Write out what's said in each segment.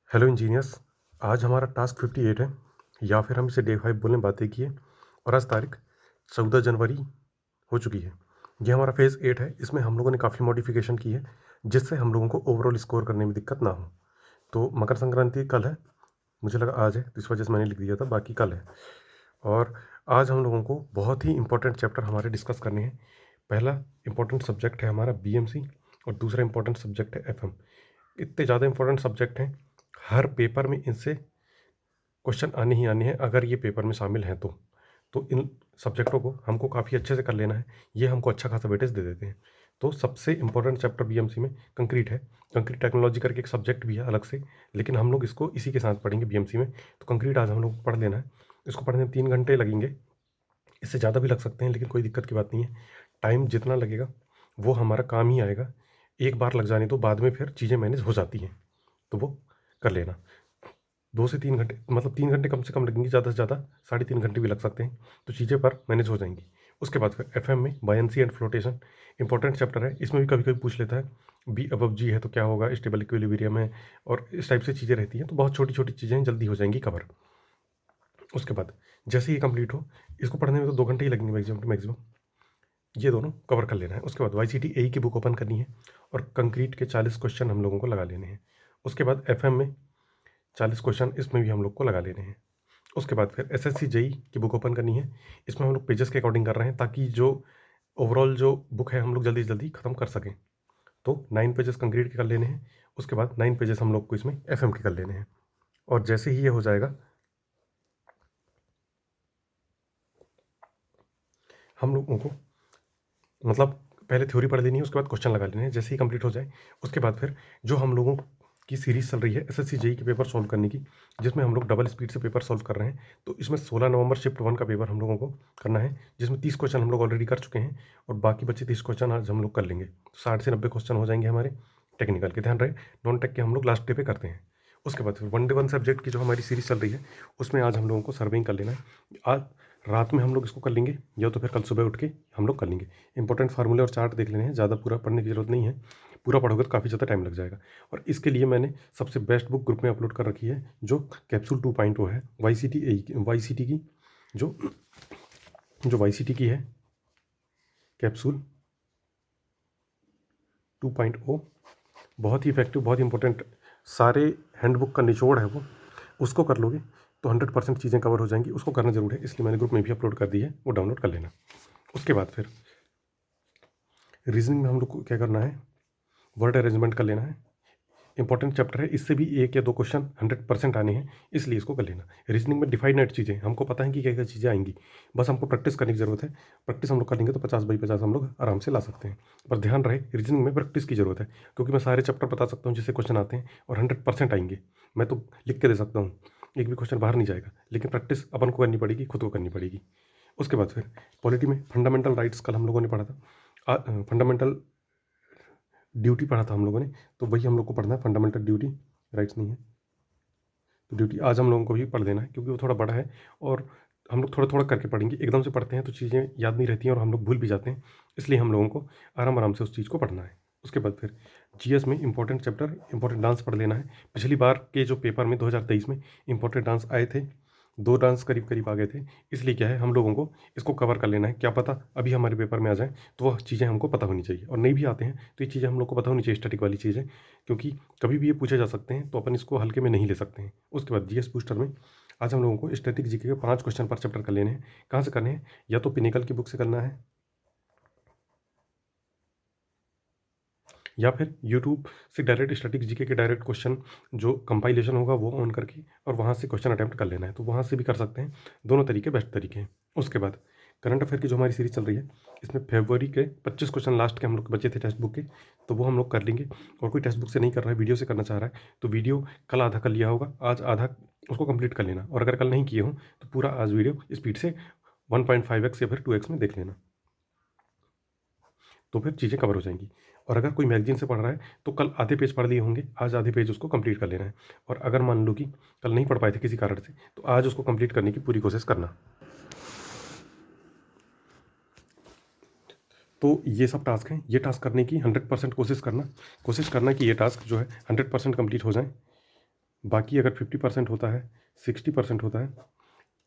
Hello engineers. आज हमारा task 58 है, या फिर हम इसे डे 5 बोलें, बातें किए। और आज तारीख 14 जनवरी हो चुकी है। ये हमारा फेज़ 8 है। इसमें हम लोगों ने काफ़ी मॉडिफिकेशन की है, जिससे हम लोगों को ओवरऑल स्कोर करने में दिक्कत ना हो। तो मकर संक्रांति कल है, मुझे लगा आज है, तो इस वजह से मैंने लिख दिया था, बाकी कल है। और आज हम लोगों को बहुत ही इंपॉर्टेंट चैप्टर हमारे डिस्कस करने हैं। पहला इंपॉर्टेंट सब्जेक्ट है हमारा बीएमसी, और दूसरा इंपॉर्टेंट सब्जेक्ट है एफएम। इतने ज़्यादा इंपॉर्टेंट सब्जेक्ट हैं, हर पेपर में इनसे क्वेश्चन आने ही आने हैं अगर ये पेपर में शामिल हैं तो इन सब्जेक्टों को हमको काफ़ी अच्छे से कर लेना है। ये हमको अच्छा खासा वेटेज दे देते हैं। तो सबसे इंपॉर्टेंट चैप्टर बीएमसी में कंक्रीट है। कंक्रीट टेक्नोलॉजी करके एक सब्जेक्ट भी है अलग से, लेकिन हम लोग इसको इसी के साथ पढ़ेंगे बीएमसी में। तो कंक्रीट आज हम लोग को पढ़ लेना है। इसको पढ़ने में 3 घंटे लगेंगे, इससे ज़्यादा भी लग सकते हैं, लेकिन कोई दिक्कत की बात नहीं है। टाइम जितना लगेगा वो हमारा काम ही आएगा। एक बार लग जाने तो बाद में फिर चीज़ें मैनेज हो जाती हैं, तो वो कर लेना। 2 से 3 घंटे, मतलब 3 घंटे कम से कम लगेंगे, ज़्यादा से ज़्यादा 3.5 घंटे भी लग सकते हैं, तो चीज़ें पर मैनेज हो जाएंगी। उसके बाद फिर एफएम में buoyancy and flotation important chapter है। इसमें भी कभी कभी पूछ लेता है बी अबव जी है तो क्या होगा, स्टेबल इक्विलिब्रियम है, और इस टाइप से चीज़ें रहती हैं। तो बहुत छोटी छोटी चीज़ें जल्दी हो जाएंगी कवर। उसके बाद जैसे ही कंप्लीट हो, इसको पढ़ने में तो 2 घंटे ही लगेंगे मैक्सिमम टू मैक्सिमम। ये दोनों कवर कर लेना है। उसके बाद YCT की बुक ओपन करनी है, और कंक्रीट के 40 क्वेश्चन हम लोगों को लगा लेने हैं। उसके बाद एफएम में 40 क्वेश्चन, इसमें भी हम लोग को लगा लेने हैं। उसके बाद फिर SSC जेई की बुक ओपन करनी है। इसमें हम लोग पेजेस के अकॉर्डिंग कर रहे हैं, ताकि जो ओवरऑल जो बुक है हम लोग जल्दी से जल्दी ख़त्म कर सकें। तो 9 पेजेस कंक्रीट के कर लेने हैं। उसके बाद 9 पेजेस हम लोग को इसमें एफएम के कर लेने हैं। और जैसे ही ये हो जाएगा, हम लोगों को मतलब पहले थ्योरी पढ़ लेनी है, उसके बाद क्वेश्चन लगा लेने हैं। जैसे ही कंप्लीट हो जाए, उसके बाद फिर जो हम लोगों की सीरीज़ चल रही है SSC जेई के पेपर सॉल्व करने की, जिसमें हम लोग डबल स्पीड से पेपर सॉल्व कर रहे हैं। तो इसमें 16 नवंबर शिफ्ट 1 का पेपर हम लोगों को करना है, जिसमें 30 क्वेश्चन हम लोग ऑलरेडी कर चुके हैं, और बाकी बचे 30 क्वेश्चन आज हम लोग कर लेंगे। 60 से 90 क्वेश्चन हो जाएंगे हमारे टेक्निकल के। ध्यान रहे, नॉन टेक के हम लोग लास्ट डे पे करते हैं। उसके बाद फिर 1 डे 1 सब्जेक्ट की जो हमारी सीरीज़ चल रही है, उसमें आज हम लोगों को सर्विंग कर लेना है। आज रात में हम लोग इसको कर लेंगे, या तो फिर कल सुबह उठ के हम लोग कर लेंगे। इंपॉर्टेंट फार्मूले और चार्ट देख लेने हैं, ज़्यादा पूरा पढ़ने की जरूरत नहीं है। पूरा पढ़ोगे तो काफ़ी ज़्यादा टाइम लग जाएगा। और इसके लिए मैंने सबसे बेस्ट बुक ग्रुप में अपलोड कर रखी है, जो कैप्सूल 2.0 है। YCT की जो जो YCT की है कैप्सूल 2.0, बहुत ही इफेक्टिव, बहुत ही इंपॉर्टेंट, सारे हैंडबुक का निचोड़ है वो। उसको कर लोगे तो 100% चीज़ें कवर हो जाएंगी। उसको करना जरूर है, इसलिए मैंने ग्रुप में भी अपलोड कर दी है, वो डाउनलोड कर लेना। उसके बाद फिर रीजनिंग में हम लोग को क्या करना है, वर्ड अरेंजमेंट कर लेना है। इंपॉर्टेंट चैप्टर है, इससे भी 1 या 2 क्वेश्चन 100% आने हैं, इसलिए इसको कर लेना। रीजनिंग में डिफाइनाइट चीज़ें हमको पता है कि क्या क्या चीज़ें आएंगी, बस हमको प्रैक्टिस करने की ज़रूरत है। प्रैक्टिस हम लोग कर लेंगे तो 50/50 हम लोग आराम से ला सकते हैं। पर ध्यान रहे, रीजनिंग में प्रैक्टिस की ज़रूरत है, क्योंकि मैं सारे चैप्टर बता सकता हूँ जिससे क्वेश्चन आते हैं और 100% आएंगे। मैं तो लिख के दे सकता हूँ, एक भी क्वेश्चन बाहर नहीं जाएगा, लेकिन प्रैक्टिस अपन को करनी पड़ेगी, खुद को करनी पड़ेगी। उसके बाद फिर पॉलिटी में फंडामेंटल राइट्स कल हम लोगों ने पढ़ा था, फंडामेंटल ड्यूटी पढ़ा था हम लोगों ने, तो वही हम लोग को पढ़ना है। फंडामेंटल ड्यूटी, राइट्स नहीं है, तो ड्यूटी आज हम लोगों को भी पढ़ लेना है, क्योंकि वो थोड़ा बड़ा है, और हम लोग थोड़ा थोड़ा करके पढ़ेंगे। एकदम से पढ़ते हैं तो चीज़ें याद नहीं रहती हैं और हम लोग भूल भी जाते हैं, इसलिए हम लोगों को आराम आराम से उस चीज़ को पढ़ना है। उसके बाद फिर जीएस में इंपॉर्टेंट चैप्टर इंपॉर्टेंट डांस पढ़ लेना है। पिछली बार के जो पेपर में 2023 में इंपॉर्टेंट डांस आए थे, 2 डांस करीब करीब आ गए थे, इसलिए क्या है, हम लोगों को इसको कवर कर लेना है। क्या पता अभी हमारे पेपर में आ जाए, तो वह चीज़ें हमको पता होनी चाहिए, और नहीं भी आते हैं तो ये चीज़ें हम लोग को पता होनी चाहिए, स्टैटिक वाली चीज़ें, क्योंकि कभी भी ये पूछे जा सकते हैं, तो अपन इसको हल्के में नहीं ले सकते हैं। उसके बाद जीएस बूस्टर में आज हम लोगों को स्टैटिक जीके के 5 क्वेश्चन पर चैप्टर कर लेने हैं। कहाँ से करने हैं, या तो पिनिकल की बुक से करना है, या फिर यूट्यूब से डायरेक्ट स्टैटिक जीके के डायरेक्ट क्वेश्चन जो कंपाइलेशन होगा वो ऑन करके, और वहाँ से क्वेश्चन अटैम्प्ट कर लेना है, तो वहाँ से भी कर सकते हैं। दोनों तरीके बेस्ट तरीके हैं। उसके बाद करंट अफेयर की जो हमारी सीरीज चल रही है, इसमें फरवरी के 25 क्वेश्चन लास्ट के हम लोग के बचे थे टेक्स्ट बुक के, तो वो हम लोग कर लेंगे। और कोई टेक्स्ट बुक से नहीं कर रहा है, वीडियो से करना चाह रहा है, तो वीडियो कल आधा कर लिया होगा, आज आधा उसको कंप्लीट कर लेना। और अगर कल नहीं किए हो तो पूरा आज वीडियो स्पीड से 1.5x या फिर 2x में देख लेना, तो फिर चीज़ें कवर हो जाएंगी। और अगर कोई मैगजीन से पढ़ रहा है तो कल आधे पेज पढ़ लिए होंगे, आज आधे पेज उसको कंप्लीट कर लेना है। और अगर मान लो कि कल नहीं पढ़ पाए थे किसी कारण से, तो आज उसको कंप्लीट करने की पूरी कोशिश करना। तो ये सब टास्क हैं, ये टास्क करने की 100% कोशिश करना कि ये टास्क जो है 100% कंप्लीट हो जाए। बाकी अगर 50% होता है, 60% होता है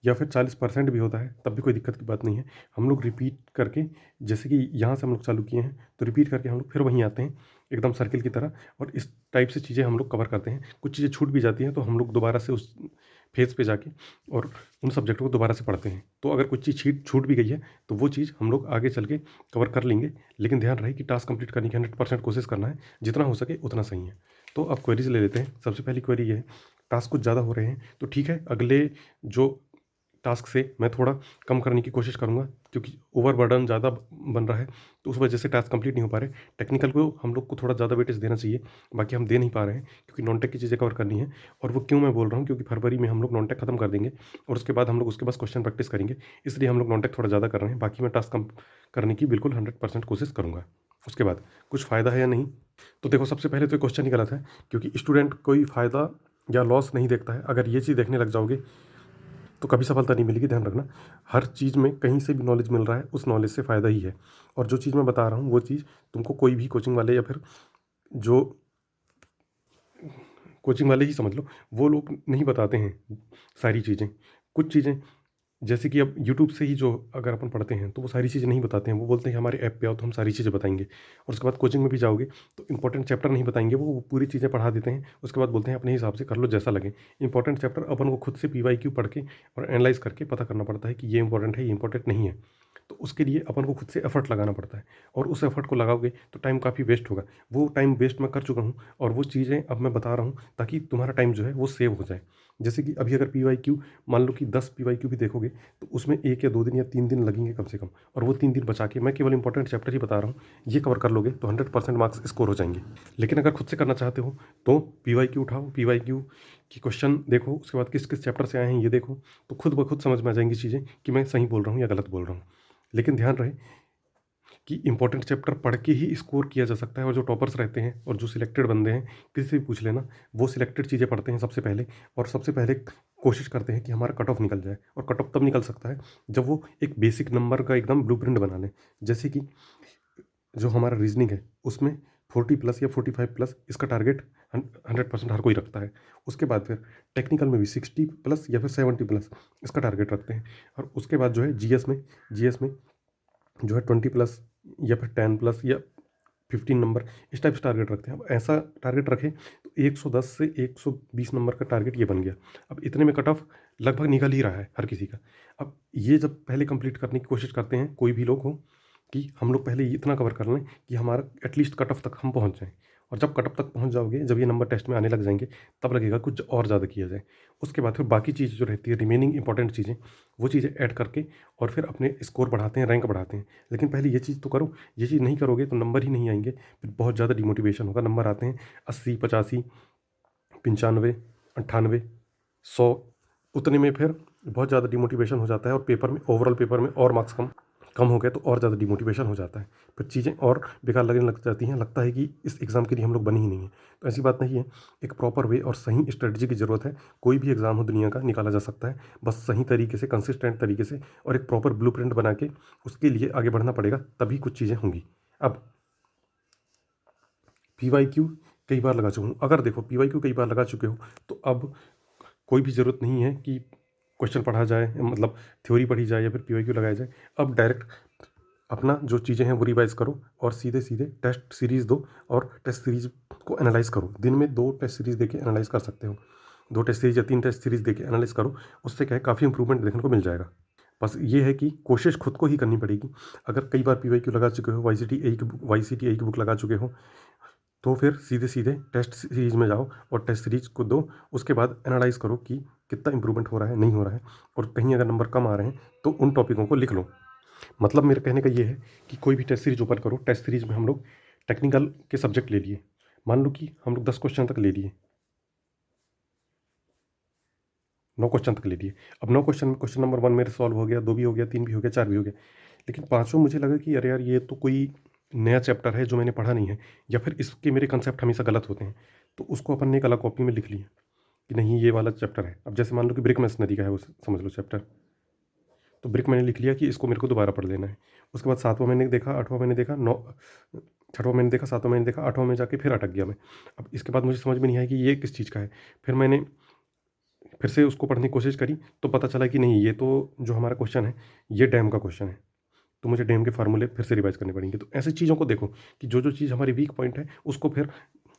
या फिर 40% भी होता है, तब भी कोई दिक्कत की बात नहीं है। हम लोग रिपीट करके, जैसे कि यहाँ से हम लोग चालू किए हैं, तो रिपीट करके हम लोग फिर वहीं आते हैं एकदम सर्किल की तरह, और इस टाइप से चीज़ें हम लोग कवर करते हैं। कुछ चीज़ें छूट भी जाती हैं तो हम लोग दोबारा से उस फेज़ पे जाके और उन सब्जेक्टों को दोबारा से पढ़ते हैं। तो अगर कुछ चीज़ छूट भी गई है तो वो चीज़ हम लोग आगे चल के कवर कर लेंगे। लेकिन ध्यान रहे कि टास्क कंप्लीट करने की 100% कोशिश करना है, जितना हो सके उतना सही है। तो अब क्वेरीज ले लेते हैं। सबसे पहली क्वेरी ये है, टास्क कुछ ज़्यादा हो रहे हैं तो ठीक है, अगले जो टास्क से मैं थोड़ा कम करने की कोशिश करूँगा, क्योंकि ओवरबर्डन ज़्यादा बन रहा है तो उस वजह से टास्क कंप्लीट नहीं हो पा रहे। टेक्निकल को हम लोग को थोड़ा ज़्यादा वेटेज देना चाहिए, बाकी हम दे नहीं पा रहे हैं क्योंकि नॉन टेक की चीज़ें कवर करनी है। और वो क्यों मैं बोल रहा हूँ, क्योंकि फरवरी में हम लोग नॉन टेक खत्म कर देंगे और उसके बाद हम लोग उसके बाद क्वेश्चन प्रैक्टिस करेंगे, इसलिए हम लोग नॉन टेक थोड़ा ज़्यादा कर रहे हैं। बाकी मैं टास्क कम करने की बिल्कुल 100% कोशिश करूँगा। उसके बाद कुछ फ़ायदा है या नहीं, तो देखो सबसे पहले तो क्वेश्चन ही गलत है, क्योंकि स्टूडेंट कोई फ़ायदा या लॉस नहीं देखता है। अगर ये चीज़ देखने लग जाओगे तो कभी सफलता नहीं मिलेगी। ध्यान रखना, हर चीज़ में कहीं से भी नॉलेज मिल रहा है, उस नॉलेज से फ़ायदा ही है। और जो चीज़ मैं बता रहा हूँ वो चीज़ तुमको कोई भी कोचिंग वाले या फिर जो कोचिंग वाले ही समझ लो, वो लोग नहीं बताते हैं सारी चीज़ें। कुछ चीज़ें जैसे कि अब यूट्यूब से ही जो अगर अपन पढ़ते हैं तो वो सारी चीज़ें नहीं बताते हैं। वो बोलते हैं हमारे ऐप पे आओ तो हम सारी चीज़ें बताएंगे, और उसके बाद कोचिंग में भी जाओगे तो इंपॉर्टेंट चैप्टर नहीं बताएंगे, वो पूरी चीज़ें पढ़ा देते हैं। उसके बाद बोलते हैं अपने हिसाब से कर लो जैसा लगे। इंपॉर्टेंट चैप्टर अपन को खुद से PYQ पढ़ के और एनालाइज करके पता करना पड़ता है कि ये इंपॉर्टेंट है, ये इंपॉर्टेंट नहीं है। तो उसके लिए अपन को खुद से एफर्ट लगाना पड़ता है, और उस एफर्ट को लगाओगे तो टाइम काफ़ी वेस्ट होगा। वो टाइम वेस्ट मैं कर चुका हूँ, और वो चीज़ें अब मैं बता रहा हूँ ताकि तुम्हारा टाइम जो है वो सेव हो जाए। जैसे कि अभी अगर PYQ मान लो कि 10 PYQ भी देखोगे तो उसमें 1 या 2 दिन या 3 दिन लगेंगे कम से कम, और वो 3 दिन बचा के मैं केवल इंपॉर्टेंट चैप्टर ही बता रहा हूँ, ये कवर कर लोगे तो 100% मार्क्स स्कोर हो जाएंगे। लेकिन अगर खुद से करना चाहते हो तो PYQ उठाओ, PYQ की क्वेश्चन देखो, उसके बाद किस किस चैप्टर से आए हैं ये देखो, तो खुद ब खुद समझ में आ जाएंगी चीज़ें कि मैं सही बोल रहा हूँ या गलत बोल रहा हूँ। लेकिन ध्यान रहे कि इंपॉर्टेंट चैप्टर पढ़ के ही स्कोर किया जा सकता है, और जो टॉपर्स रहते हैं और जो सिलेक्टेड बंदे हैं, किसी से भी पूछ लेना, वो सिलेक्टेड चीज़ें पढ़ते हैं सबसे पहले, और सबसे पहले कोशिश करते हैं कि हमारा कट ऑफ निकल जाए। और कट ऑफ तब निकल सकता है जब वो एक बेसिक नंबर का एकदम ब्लूप्रिंट बना लें। जैसे कि जो हमारा रीजनिंग है उसमें 40 प्लस या 45 प्लस इसका टारगेट 100% हर कोई रखता है। उसके बाद फिर टेक्निकल में भी 60 प्लस या फिर 70 प्लस इसका टारगेट रखते हैं। और उसके बाद जो है जीएस में जो है 20 प्लस या फिर 10 प्लस या 15 नंबर, इस टाइप से टारगेट रखते हैं। अब ऐसा टारगेट रखें तो 110 से 120 नंबर का टारगेट ये बन गया। अब इतने में कट ऑफ लगभग निकल ही रहा है हर किसी का। अब ये जब पहले कंप्लीट करने की कोशिश करते हैं कोई भी लोग हो, कि हम लोग पहले इतना कवर कर लें कि हमारा एटलीस्ट कट ऑफ तक हम पहुँच जाएँ। और जब कट ऑफ तक पहुँच जाओगे, जब ये नंबर टेस्ट में आने लग जाएंगे, तब लगेगा कुछ और ज़्यादा किया जाए। उसके बाद फिर बाकी चीज़ जो रहती है, रिमेनिंग इंपॉर्टेंट चीज़ें, वो चीज़ें ऐड करके और फिर अपने स्कोर बढ़ाते हैं, रैंक बढ़ाते हैं। लेकिन पहले ये चीज़ तो करो। ये चीज़ नहीं करोगे तो नंबर ही नहीं आएंगे, फिर बहुत ज़्यादा डिमोटिवेशन होगा। नंबर आते हैं 80, 85, 95, 98, 100, उतने में फिर बहुत ज़्यादा डिमोटिवेशन हो जाता है, और पेपर में, ओवरऑल पेपर में और मार्क्स कम कम हो गए तो और ज़्यादा डिमोटिवेशन हो जाता है। फिर चीज़ें और बेकार लगने लग जाती हैं, लगता है कि इस एग्ज़ाम के लिए हम लोग बने ही नहीं हैं। तो ऐसी बात नहीं है, एक प्रॉपर वे और सही स्ट्रेटजी की ज़रूरत है। कोई भी एग्ज़ाम हो दुनिया का निकाला जा सकता है, बस सही तरीके से, कंसिस्टेंट तरीके से, और एक प्रॉपर ब्लूप्रिंट बना के उसके लिए आगे बढ़ना पड़ेगा, तभी कुछ चीज़ें होंगी। अब PYQ कई बार लगा चुका हूँ। अगर देखो PYQ कई बार लगा चुके हो तो अब कोई भी ज़रूरत नहीं है कि क्वेश्चन पढ़ा जाए, मतलब थ्योरी पढ़ी जाए या फिर PYQ लगाया जाए। अब डायरेक्ट अपना जो चीज़ें हैं वो रिवाइज़ करो, और सीधे सीधे टेस्ट सीरीज़ दो, और टेस्ट सीरीज़ को एनालाइज़ करो। दिन में 2 टेस्ट सीरीज़ देके एनालाइज़ कर सकते हो। 2 टेस्ट सीरीज़ या 3 टेस्ट सीरीज़ देके एनालाइज़ करो। उससे क्या है, काफ़ी इंप्रूवमेंट देखने को मिल जाएगा। बस ये है कि कोशिश खुद को ही करनी पड़ेगी। अगर कई बार PYQ लगा चुके हो, YCTI की बुक लगा चुके हो, तो फिर सीधे-सीधे टेस्ट सीरीज़ में जाओ और टेस्ट सीरीज़ को दो। उसके बाद एनालाइज़ करो कि कितना इम्प्रूवमेंट हो रहा है, नहीं हो रहा है, और कहीं अगर नंबर कम आ रहे हैं तो उन टॉपिकों को लिख लो। मतलब मेरे कहने का ये है कि कोई भी टेस्ट सीरीज़ ओपन करो, टेस्ट सीरीज़ में हम लोग टेक्निकल के सब्जेक्ट ले लिए। मान लो कि हम लोग 10 क्वेश्चन तक ले लिए, 9 क्वेश्चन तक ले लिए। अब 9 क्वेश्चन में क्वेश्चन नंबर 1 मेरे सॉल्व हो गया, 2 भी हो गया, 3 भी हो गया, 4 भी हो गया। लेकिन पाँचों मुझे लगा कि अरे यार, ये तो कोई नया चैप्टर है जो मैंने पढ़ा नहीं है, या फिर इसके मेरे कंसेप्ट हमेशा गलत होते हैं। तो उसको अपन ने एक अलग कॉपी में लिख लिया कि नहीं, ये वाला चैप्टर है। अब जैसे मान लो कि ब्रिक मैसनरी का है वो, समझ लो चैप्टर, तो ब्रिक मैंने लिख लिया कि इसको मेरे को दोबारा पढ़ लेना है। उसके बाद 7वां मैंने देखा, 8वां मैंने देखा, 9 छठवां मैंने देखा, सातवां मैंने देखा, आठवां में जाके फिर अटक गया मैं। अब इसके बाद मुझे समझ में नहीं आया कि ये किस चीज़ का है। फिर मैंने फिर से उसको पढ़ने की कोशिश करी, तो पता चला कि नहीं, ये तो जो हमारा क्वेश्चन है, ये डैम का क्वेश्चन है। तो मुझे डैम के फार्मूले फिर से रिवाइज़ करने पड़ेंगे। तो ऐसी चीज़ों को देखो कि जो चीज़ हमारी वीक पॉइंट है, उसको फिर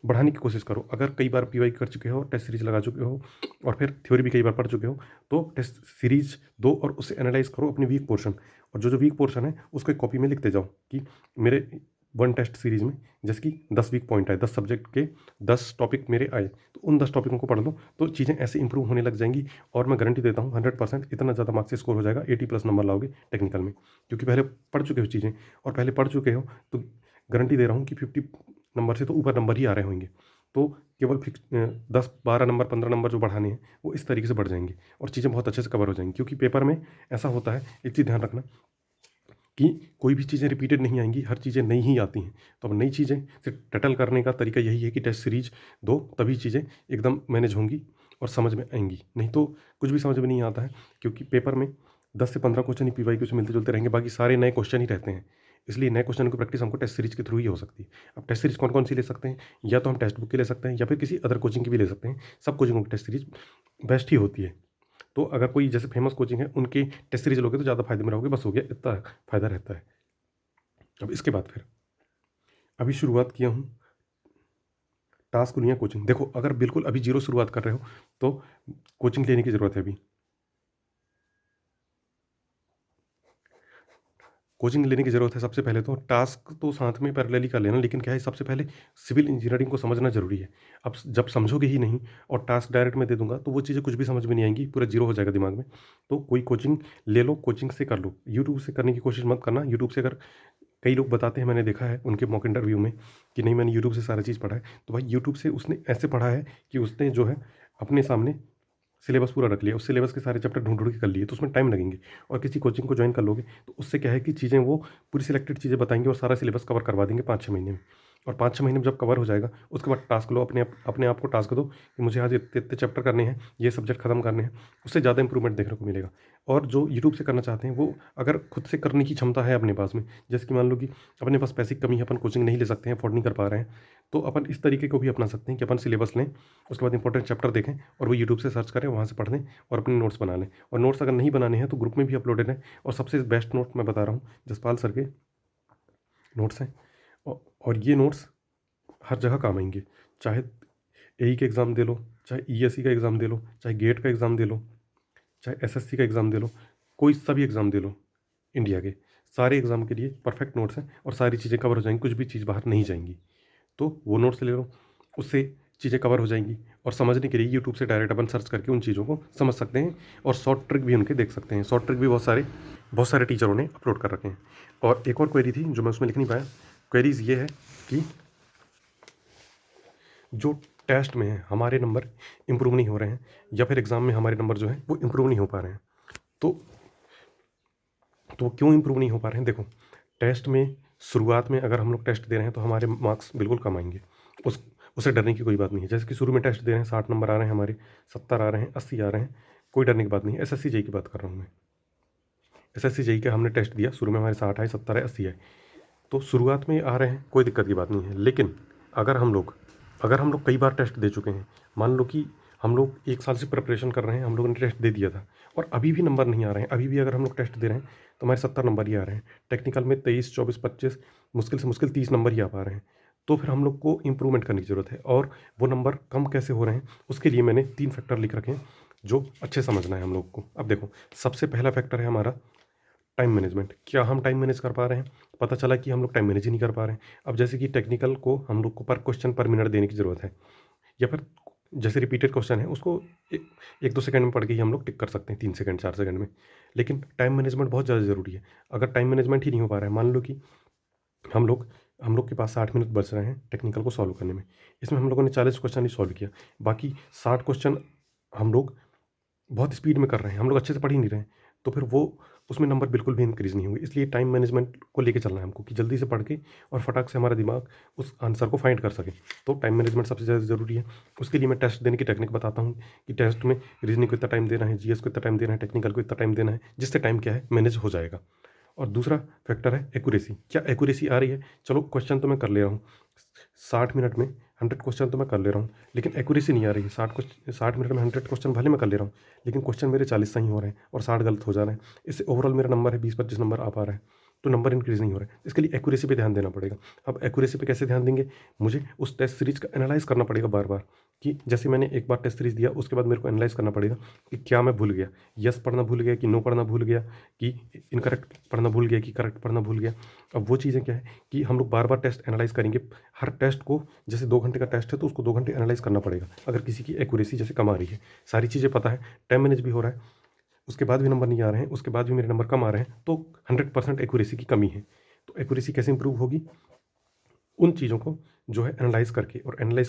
बढ़ाने की कोशिश करो। अगर कई बार पीवाई कर चुके हो, टेस्ट सीरीज़ लगा चुके हो और फिर थ्योरी भी कई बार पढ़ चुके हो, तो टेस्ट सीरीज़ दो और उससे एनालाइज़ करो अपनी वीक पोर्शन, और जो वीक पोर्शन है उसको एक कॉपी में लिखते जाओ कि मेरे 1 टेस्ट सीरीज़ में जैसे कि 10 वीक पॉइंट आए, 10 सब्जेक्ट के 10 टॉपिक मेरे आए, तो उन 10 टॉपिकों को पढ़ लो, तो चीज़ें ऐसे इंप्रूव होने लग जाएँगी। और मैं गारंटी देता हूँ 100% इतना ज़्यादा मार्क्स से स्कोर हो जाएगा, 80+ नंबर लाओगे टेक्निकल में। क्योंकि पहले पढ़ चुके हो चीज़ें, और पहले पढ़ चुके हो, तो गारंटी दे रहा हूँ कि 50 नंबर से तो ऊपर नंबर ही आ रहे होंगे। तो केवल 10, 12 नंबर, 15 नंबर जो बढ़ाने हैं, वो इस तरीके से बढ़ जाएँगे और चीज़ें बहुत अच्छे से कवर हो जाएँगी। क्योंकि पेपर में ऐसा होता है, एक चीज़ ध्यान रखना कि कोई भी चीज़ें रिपीटेड नहीं आएँगी, हर चीज़ें नई ही आती हैं। तो अब नई चीज़ें से टैकल करने का तरीका यही है कि टेस्ट सीरीज़ दो, तभी चीज़ें एकदम मैनेज होंगी और समझ में आएँगी। नहीं तो कुछ भी समझ में नहीं आता है, क्योंकि पेपर में 10 से 15 क्वेश्चन ही पीवाईक्यू से मिलते-जुलते रहेंगे, बाकी सारे नए क्वेश्चन ही रहते हैं। इसलिए नए क्वेश्चन की प्रैक्टिस हमको टेस्ट सीरीज़ के थ्रू ही हो सकती है। अब टेस्ट सीरीज़ कौन-कौन सी ले सकते हैं? या तो हम टेक्स्ट बुक की ले सकते हैं, या फिर किसी अदर कोचिंग की भी ले सकते हैं। सब कोचिंगों की टेस्ट सीरीज़ बेस्ट ही होती है। तो अगर कोई जैसे फेमस कोचिंग है, उनकी टेस्ट सीरीज़ लोगे तो ज़्यादा फ़ायदे में रहोगे, बस हो गया, इतना फ़ायदा रहता है। अब इसके बाद फिर अभी शुरुआत किया हूँ टास्क दुनिया कोचिंग। देखो, अगर बिल्कुल अभी ज़ीरो शुरुआत कर रहे हो, तो कोचिंग लेने की ज़रूरत है अभी। कोचिंग लेने की ज़रूरत है। सबसे पहले तो टास्क तो साथ में पैरेलली कर लेना, लेकिन क्या है, सबसे पहले सिविल इंजीनियरिंग को समझना ज़रूरी है। अब जब समझोगे ही नहीं और टास्क डायरेक्ट मैं दे दूँगा, तो वो चीज़ें कुछ भी समझ में नहीं आएँगी, पूरा ज़ीरो हो जाएगा दिमाग में। तो कोई कोचिंग ले लो, कोचिंग से कर लो। यूट्यूब से करने की कोशिश मत करना। यूट्यूब से अगर कई लोग बताते हैं, मैंने देखा है उनके मॉक इंटरव्यू में, कि नहीं, मैंने यूट्यूब से सारा चीज़ पढ़ा है। तो भाई, यूट्यूब से उसने ऐसे पढ़ा है कि उसने जो है अपने सामने सिलेबस पूरा रख लिया, उस सिलेबस के सारे चैप्टर ढूँढ-ढूँढ के कर लिए, तो उसमें टाइम लगेंगे। और किसी कोचिंग को जॉइन कर लोगे, तो उससे क्या है कि चीज़ें वो पूरी सिलेक्टेड चीज़ें बताएँगे और सारा सिलेबस कवर करवा देंगे 5-6 महीने में। और 5-6 महीने में जब कवर हो जाएगा, उसके बाद टास्क लो, अपने आप को टास्क दो कि मुझे आज इतने-इतने चैप्टर करने हैं, ये सब्जेक्ट खत्म करने हैं, उससे ज़्यादा इंप्रूवमेंट देखने को मिलेगा। और जो यूट्यूब से करना चाहते हैं, वो अगर खुद से करने की क्षमता है अपने पास में, जैसे कि मान लो कि अपने पास पैसे की कमी है, अपन कोचिंग नहीं ले सकते हैं, अफोर्ड नहीं कर पा रहे हैं, तो अपन इस तरीके को भी अपना सकते हैं कि अपन सिलेबस लें, उसके बाद इंपॉर्टेंट चैप्टर देखें और वो यूट्यूब से सर्च करें, वहाँ से पढ़ लें और अपने नोट्स बना लें। और नोट्स अगर नहीं बनाने हैं, तो ग्रुप में भी अपलोडेड हैं, और सबसे बेस्ट नोट मैं बता रहा हूँ, जसपाल सर के नोट्स हैं। और ये नोट्स हर जगह काम आएँगे। चाहे एई का एग्ज़ाम दे लो, चाहे ईएसई का एग्ज़ाम दे लो, चाहे गेट का एग्ज़ाम दे लो, चाहे एसएससी का एग्ज़ाम दे लो, कोई सा भी एग्ज़ाम दे लो इंडिया के, सारे एग्ज़ाम के लिए परफेक्ट नोट्स हैं और सारी चीज़ें कवर हो जाएँगी, कुछ भी चीज़ बाहर नहीं जाएँगी। तो वो नोट्स ले लो, उससे चीज़ें कवर हो जाएँगी। और समझने के लिए यूट्यूब से डायरेक्ट अपन सर्च करके उन चीज़ों को समझ सकते हैं, और शॉर्ट ट्रिक भी उनके देख सकते हैं। शॉर्ट ट्रिक भी बहुत सारे टीचरों ने अपलोड कर रखे हैं। और एक और क्वेरी थी जो मैं उसमें लिख नहीं पाया। क्वेरीज़ ये है कि जो टेस्ट में है हमारे नंबर इम्प्रूव नहीं हो रहे हैं, या फिर एग्ज़ाम में हमारे नंबर जो हैं वो इम्प्रूव नहीं हो पा रहे हैं। तो क्यों इम्प्रूव नहीं हो पा रहे हैं? देखो, टेस्ट में शुरुआत में अगर हम लोग टेस्ट दे रहे हैं, तो हमारे मार्क्स बिल्कुल कम आएँगे। उससे डरने की कोई बात नहीं है। जैसे कि शुरू में टेस्ट दे रहे हैं, 60 नंबर आ रहे हैं हमारे, 70 आ रहे हैं, 80 आ रहे हैं, कोई डरने की बात नहीं है। एसएससी जेईई की बात कर रहा हूँ मैं। एसएससी जेईई का हमने टेस्ट दिया, शुरू में हमारे 60 आए, 70 आए, 80 आए। तो शुरुआत में आ रहे हैं, कोई दिक्कत की बात नहीं है। लेकिन अगर हम लोग कई बार टेस्ट दे चुके हैं, मान लो कि हम लोग 1 साल से प्रिपरेशन कर रहे हैं, हम लोगों ने टेस्ट दे दिया था और अभी भी नंबर नहीं आ रहे हैं, अभी भी अगर हम लोग टेस्ट दे रहे हैं, तो हमारे 70 नंबर ही आ रहे हैं। टेक्निकल में 23, 24, 25, मुश्किल से मुश्किल 30 नंबर ही आ पा रहे हैं। तो फिर हम लोग को इम्प्रूवमेंट करने की ज़रूरत है। और वो नंबर कम कैसे हो रहे हैं, उसके लिए मैंने 3 फैक्टर लिख रखे हैं, जो अच्छे समझना है हम लोग को। अब देखो, सबसे पहला फैक्टर है हमारा टाइम मैनेजमेंट। क्या हम टाइम मैनेज कर पा रहे हैं? पता चला कि हम लोग टाइम मैनेज ही नहीं कर पा रहे हैं। अब जैसे कि टेक्निकल को हम लोग को पर क्वेश्चन पर मिनट देने की ज़रूरत है, या फिर जैसे रिपीटेड क्वेश्चन है, उसको 1-2 सेकंड में पढ़ के ही हम लोग टिक कर सकते हैं, 3 सेकंड, 4 सेकंड में। लेकिन टाइम मैनेजमेंट बहुत ज़्यादा ज़रूरी है। अगर टाइम मैनेजमेंट ही नहीं हो पा रहा है, मान लो कि हम लोग हम लोग के पास 60 मिनट बच रहे हैं टेक्निकल को सॉल्व करने में। इसमें हम लोगों ने 40 क्वेश्चन ही सॉल्व किया। बाकी 60 क्वेश्चन हम लोग बहुत स्पीड में कर रहे हैं, हम लोग अच्छे से पढ़ ही नहीं रहे हैं, तो फिर वो उसमें नंबर बिल्कुल भी इंक्रीज़ नहीं होंगे। इसलिए टाइम मैनेजमेंट को लेके चलना है हमको, कि जल्दी से पढ़ के और फटाक से हमारा दिमाग उस आंसर को फाइंड कर सके। तो टाइम मैनेजमेंट सबसे ज़्यादा ज़रूरी है। उसके लिए मैं टेस्ट देने की टेक्निक बताता हूँ कि टेस्ट में रीजनिंग को इतना टाइम देना है, जीएस को इतना टाइम देना है, टेक्निकल को इतना टाइम देना है, जिससे टाइम क्या है मैनेज हो जाएगा। और दूसरा फैक्टर है एक्यूरेसी। क्या एक्यूरेसी आ रही है? चलो क्वेश्चन तो मैं कर ले रहा हूँ, 60 मिनट में 100 क्वेश्चन तो मैं कर ले रहा हूँ, लेकिन एक्यूरेसी नहीं आ रही है। 60 मिनट में 100 क्वेश्चन भले मैं कर ले रहा हूँ, लेकिन क्वेश्चन मेरे 40 सही हो रहे हैं और 60 गलत हो जा रहे हैं। इससे ओवरऑल मेरा नंबर है 20-25 नंबर आ पा रहा है, तो नंबर इंक्रीज़ नहीं हो रहा है। इसके लिए एक्यूरेसी पे ध्यान देना पड़ेगा। अब एक्यूरेसी पे कैसे ध्यान देंगे? मुझे उस टेस्ट सीरीज़ का एनालाइज़ करना पड़ेगा बार-बार, कि जैसे मैंने एक बार टेस्ट सीरीज़ दिया, उसके बाद मेरे को एनालाइज़ करना पड़ेगा कि क्या मैं भूल गया? येस पढ़ना भूल गया कि नो पढ़ना भूल गया, कि इनकरेक्ट पढ़ना भूल गया कि करेक्ट पढ़ना भूल गया। अब वो चीज़ें क्या है कि हम लोग बार-बार टेस्ट एनालाइज़ करेंगे। हर टेस्ट को, जैसे 2 घंटे का टेस्ट है तो उसको 2 घंटे एनालाइज़ करना पड़ेगा, अगर किसी की एक्यूरेसी जैसे कम आ रही है। सारी चीज़ें पता है, टाइम मैनेज भी हो रहा है, उसके बाद भी नंबर नहीं आ रहे हैं, उसके बाद भी मेरे नंबर कम आ रहे हैं, तो 100% एक्यूरेसी की कमी है। तो एक्यूरेसी कैसे इंप्रूव होगी? उन चीज़ों को जो है एनालाइज़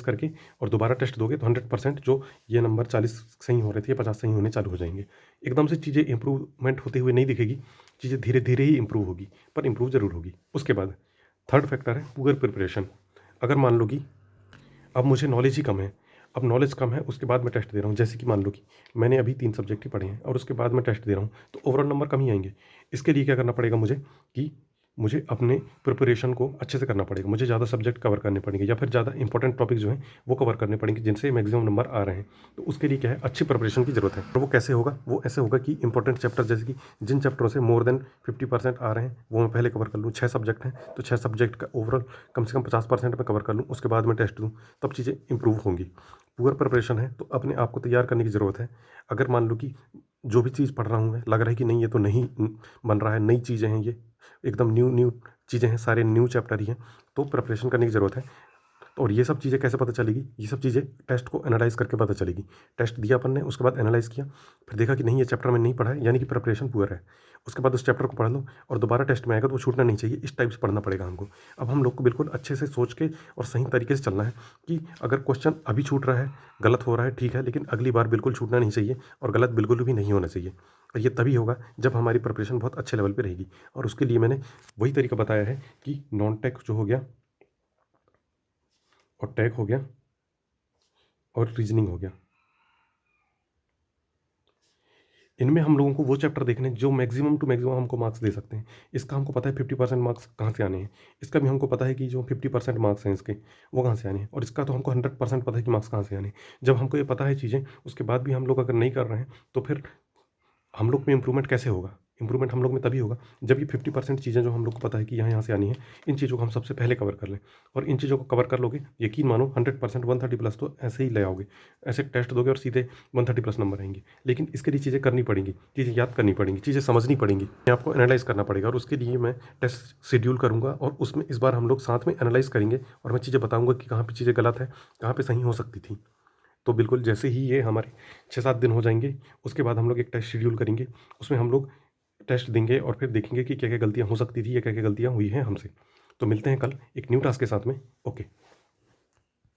करके और दोबारा टेस्ट दोगे तो 100% जो ये नंबर 40 सही हो रहे थे, 50 सही होने चालू हो जाएँगे। एकदम से चीज़ें इम्प्रूवमेंट होते हुए नहीं दिखेगी, चीज़ें धीरे-धीरे ही इम्प्रूव होगी, पर इम्प्रूव ज़रूर होगी। उसके बाद थर्ड फैक्टर है पुअर प्रिपरेशन। अगर मान लो कि अब मुझे नॉलेज ही कम है, अब नॉलेज कम है, उसके बाद मैं टेस्ट दे रहा हूँ। जैसे कि मान लो कि मैंने अभी 3 सब्जेक्ट ही पढ़े हैं और उसके बाद मैं टेस्ट दे रहा हूँ, तो ओवरऑल नंबर कम ही आएँगे। इसके लिए क्या करना पड़ेगा मुझे कि मुझे अपने प्रिपरेशन को अच्छे से करना पड़ेगा। मुझे ज़्यादा सब्जेक्ट कवर करने पड़ेंगे या फिर ज़्यादा इंपॉर्टेंट टॉपिक जो हैं, वो कवर करने पड़ेंगे, जिनसे मैक्सिमम नंबर आ रहे हैं। तो उसके लिए क्या है, अच्छी प्रिपरेशन की ज़रूरत है। और वो कैसे होगा? वो ऐसे होगा कि इंपॉर्टेंट चैप्टर, जैसे कि जिन चैप्टरों से मोर देन 50% आ रहे हैं, वो मैं पहले कवर कर लूँ। 6 सब्जेक्ट हैं, तो 6 सब्जेक्ट का ओवरऑल कम से कम 50% मैं कवर कर लूँ, उसके बाद मैं टेस्ट दूँ, तब चीज़ें इंप्रूव होंगी। पुअर प्रिपरेशन है तो अपने आप को तैयार करने की ज़रूरत है। अगर मान लो कि जो भी चीज़ पढ़ रहा हूँ मैं, लग रहा है कि नहीं ये तो नहीं बन रहा है, नई चीज़ें हैं ये, एकदम न्यू न्यू चीज़ें हैं, सारे न्यू चैप्टर ही हैं, तो प्रिपरेशन करने की ज़रूरत है। और ये सब चीज़ें कैसे पता चलेगी? ये सब चीज़ें टेस्ट को एनालाइज़ करके पता चलेगी। टेस्ट दिया अपन ने, उसके बाद एनालाइज़ किया, फिर देखा कि नहीं ये चैप्टर में नहीं पढ़ा है, यानी कि प्रिपरेशन पुअर है। उसके बाद उस चैप्टर को पढ़ लो और दोबारा टेस्ट में आएगा तो वो छूटना नहीं चाहिए, इस टाइप से पढ़ना पड़ेगा हमको। अब हम लोग को बिल्कुल अच्छे से सोच के और सही तरीके से चलना है कि अगर क्वेश्चन अभी छूट रहा है, गलत हो रहा है, ठीक है, लेकिन अगली बार बिल्कुल छूटना नहीं चाहिए और गलत बिल्कुल भी नहीं होना चाहिए। और ये तभी होगा जब हमारी प्रिपरेशन बहुत अच्छे लेवल पे रहेगी। और उसके लिए मैंने वही तरीका बताया है कि नॉन टेक जो हो गया और टैग हो गया और रीजनिंग हो गया, इनमें हम लोगों को वो चैप्टर देखने हैं जो मैक्सिमम टू मैक्सिमम हमको मार्क्स दे सकते हैं। इसका हमको पता है 50% मार्क्स कहाँ से आने हैं। इसका भी हमको पता है कि जो 50% मार्क्स हैं इसके, वो कहाँ से आने हैं, और इसका तो हमको 100% पता है कि मार्क्स कहाँ से आने हैं। जब हमको ये पता है चीज़ें, उसके बाद भी हम लोग अगर नहीं कर रहे हैं, तो फिर हम लोग में इम्प्रूवमेंट कैसे होगा? इम्प्रूवमेंट हम लोग में तभी होगा जब ये 50% चीज़ें जो हम लोग को पता है कि यहाँ यहाँ से आनी है, इन चीज़ों को हम सबसे पहले कवर कर लें। और इन चीज़ों को कवर कर लोगे, यकीन मानो 100% 130 प्लस तो ऐसे ही ले आओगे। ऐसे टेस्ट दोगे और सीधे 130 प्लस नंबर आएंगे। लेकिन इसके लिए चीज़ें करनी पड़ेंगी, चीज़ें याद करनी पड़ेंगी, चीज़ें समझनी पड़ेंगी, आपको एनालाइज़ करना पड़ेगा। और उसके लिए मैं टेस्ट शेड्यूल करूँगा और उसमें इस बार हम लोग साथ में एनालाइज़ करेंगे और मैं चीज़ें बताऊँगा कि कहाँ पे चीज़ें गलत है, कहाँ पे सही हो सकती थी। तो बिल्कुल जैसे ही ये हमारे 6-7 दिन हो जाएँगे, उसके बाद हम लोग एक टेस्ट शेड्यूल करेंगे। उसमें हम लोग टेस्ट देंगे और फिर देखेंगे कि क्या-क्या गलतियाँ हो सकती थी या क्या-क्या गलतियाँ हुई हैं हमसे। तो मिलते हैं कल एक न्यू टास्क के साथ में। ओके।